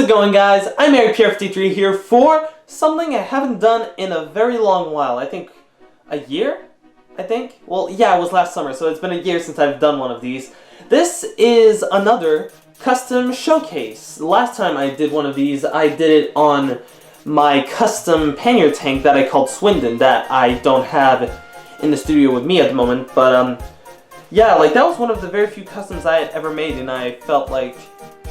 it going, guys? I'm eric-pierre 53 here for something I haven't done in a very long while. I think a year? Well, yeah, it was last summer, so it's been a year since I've done one of these. This is another custom showcase. Last time I did one of these, I did it on my custom pannier tank that I called Swindon, that I don't have in the studio with me at the moment, but yeah, like that was one of the very few customs I had ever made, and I felt like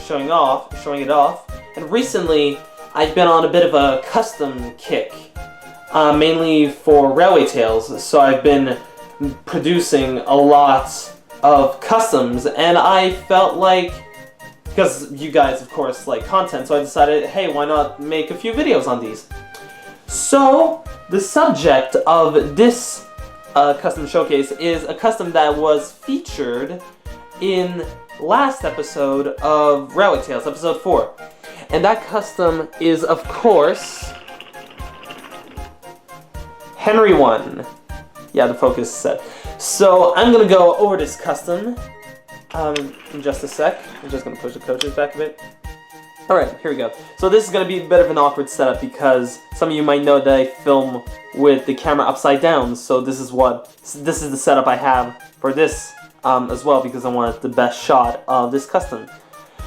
showing it off. And recently, I've been on a bit of a custom kick, mainly for Railway Tales. So I've been producing a lot of customs, and I felt like, because you guys, of course, like content, so I decided, hey, why not make a few videos on these? So the subject of this custom showcase is a custom that was featured in last episode of Railway Tales, episode 4. And that custom is, of course, Henry 1. Yeah, the focus is set. So I'm going to go over this custom in just a sec. I'm just going to push the coaches back a bit. Alright, here we go. So this is going to be a bit of an awkward setup because some of you might know that I film with the camera upside down. So this is the setup I have for this as well, because I want the best shot of this custom.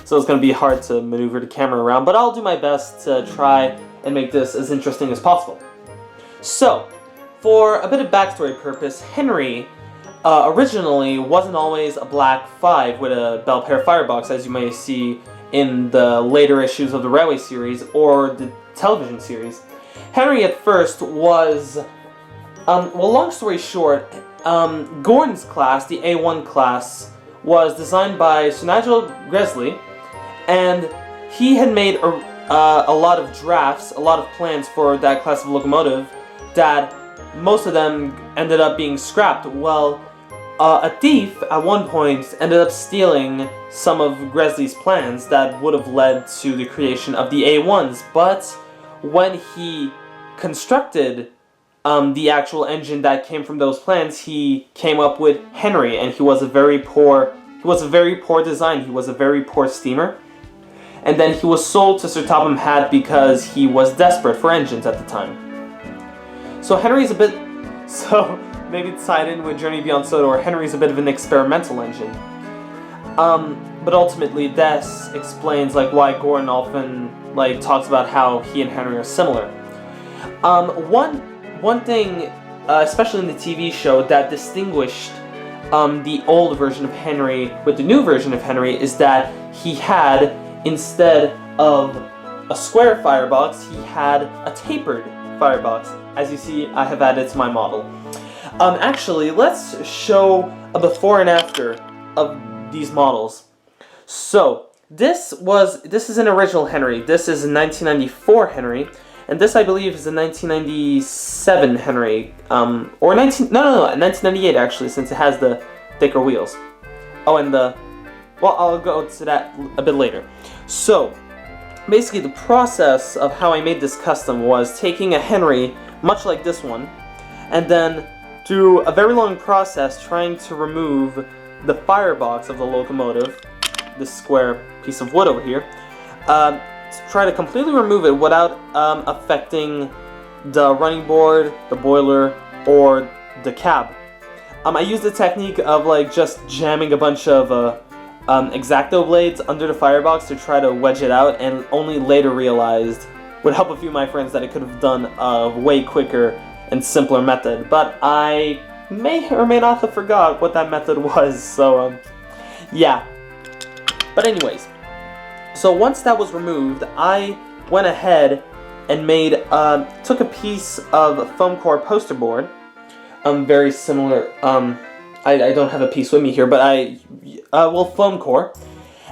So it's going to be hard to maneuver the camera around, but I'll do my best to try and make this as interesting as possible. So, for a bit of backstory purpose, Henry originally wasn't always a black 5 with a Bel-Pair firebox, as you may see in the later issues of the Railway series or the television series. Henry at first was, well, long story short, Gordon's class, the A1 class, was designed by Sir Nigel Gresley, and he had made a lot of drafts, a lot of plans for that class of locomotive that most of them ended up being scrapped. Well, a thief at one point ended up stealing some of Gresley's plans that would have led to the creation of the A1s, but when he constructed the actual engine that came from those plans, he came up with Henry, and he was a very poor design. He was a very poor steamer. And then he was sold to Sir Topham Hatt because he was desperate for engines at the time. So Henry's a bit, so maybe it's tied in with Journey Beyond Soda, or Henry's a bit of an experimental engine. But ultimately, this explains like why Gordon often like talks about how he and Henry are similar. One thing, especially in the TV show, that distinguished the old version of Henry with the new version of Henry is that he had, instead of a square firebox, he had a tapered firebox. As you see, I have added to my model. Actually, let's show a before and after of these models. So, this is an original Henry. This is a 1994 Henry. And this, I believe, is a 1997 Henry, or 1998 actually, since it has the thicker wheels. Oh, and well, I'll go to that a bit later. So, basically the process of how I made this custom was taking a Henry, much like this one, and then through a very long process trying to remove the firebox of the locomotive, this square piece of wood over here, to try to completely remove it without affecting the running board, the boiler, or the cab. I used the technique of like just jamming a bunch of X-Acto blades under the firebox to try to wedge it out, and only later realized, with help of a few of my friends, that I could have done a way quicker and simpler method. But I may or may not have forgot what that method was, so yeah. But anyways, so once that was removed, I went ahead and took a piece of foam core poster board, very similar, I don't have a piece with me here, but foam core,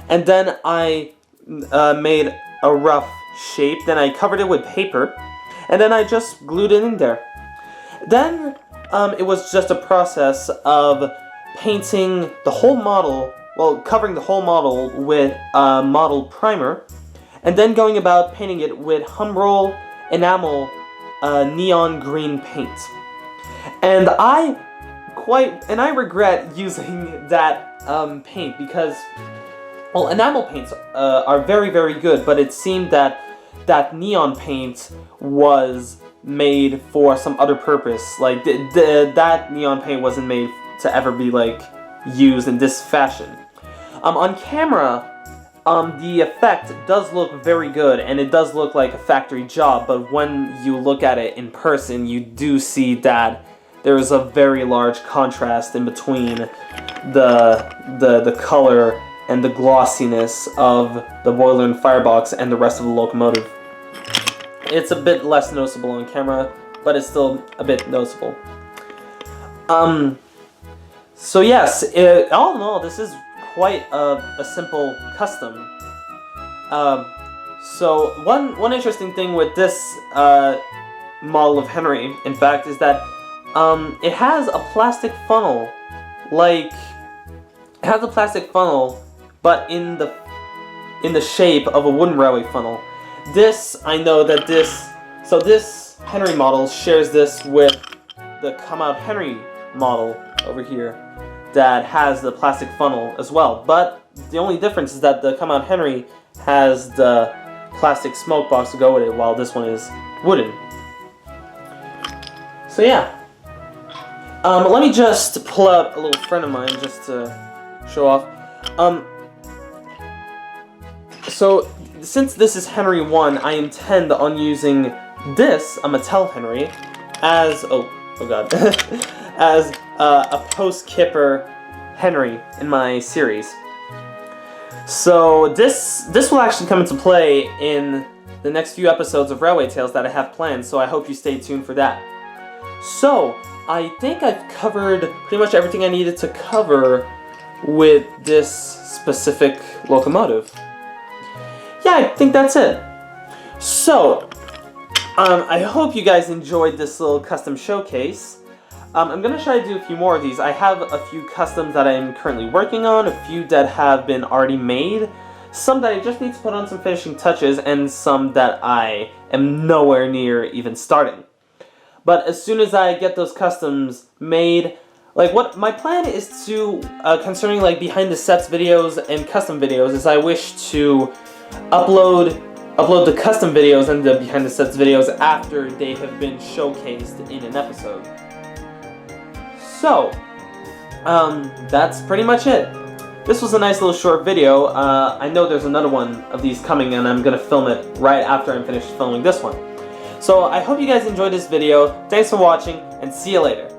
and then I made a rough shape, then I covered it with paper, and then I just glued it in there. Then it was just a process of painting the whole model, well, covering the whole model with model primer, and then going about painting it with Humbrol enamel neon green paint. And I regret using that paint because well, enamel paints are very, very good, but it seemed that that neon paint was made for some other purpose. Like, that neon paint wasn't made to ever be, like, used in this fashion. On camera, the effect does look very good, and it does look like a factory job, but when you look at it in person, you do see that there is a very large contrast in between the color and the glossiness of the boiler and firebox and the rest of the locomotive. It's a bit less noticeable on camera, but it's still a bit noticeable. So yes, all in all, this is quite a simple custom. So one interesting thing with this model of Henry, in fact, is that it has a plastic funnel, but in the shape of a wooden railway funnel. This, I know that this Henry model shares this with the Come Out Henry model over here that has the plastic funnel as well. But the only difference is that the Come Out Henry has the plastic smoke box to go with it, while this one is wooden. So yeah. Let me just pull out a little friend of mine just to show off. So, since this is Henry 1, I intend on using this, a Mattel Henry, as, oh god, as a post-Kipper Henry in my series. So this will actually come into play in the next few episodes of Railway Tales that I have planned, so I hope you stay tuned for that. So, I think I've covered pretty much everything I needed to cover with this specific locomotive. Yeah, I think that's it. So, I hope you guys enjoyed this little custom showcase. I'm going to try to do a few more of these. I have a few customs that I'm currently working on, a few that have been already made, some that I just need to put on some finishing touches, and some that I am nowhere near even starting. But as soon as I get those customs made, like what my plan is to, concerning like behind the sets videos and custom videos, is I wish to upload the custom videos and the behind the sets videos after they have been showcased in an episode. So, that's pretty much it. This was a nice little short video. I know there's another one of these coming, and I'm going to film it right after I'm finished filming this one. So I hope you guys enjoyed this video. Thanks for watching, and see you later.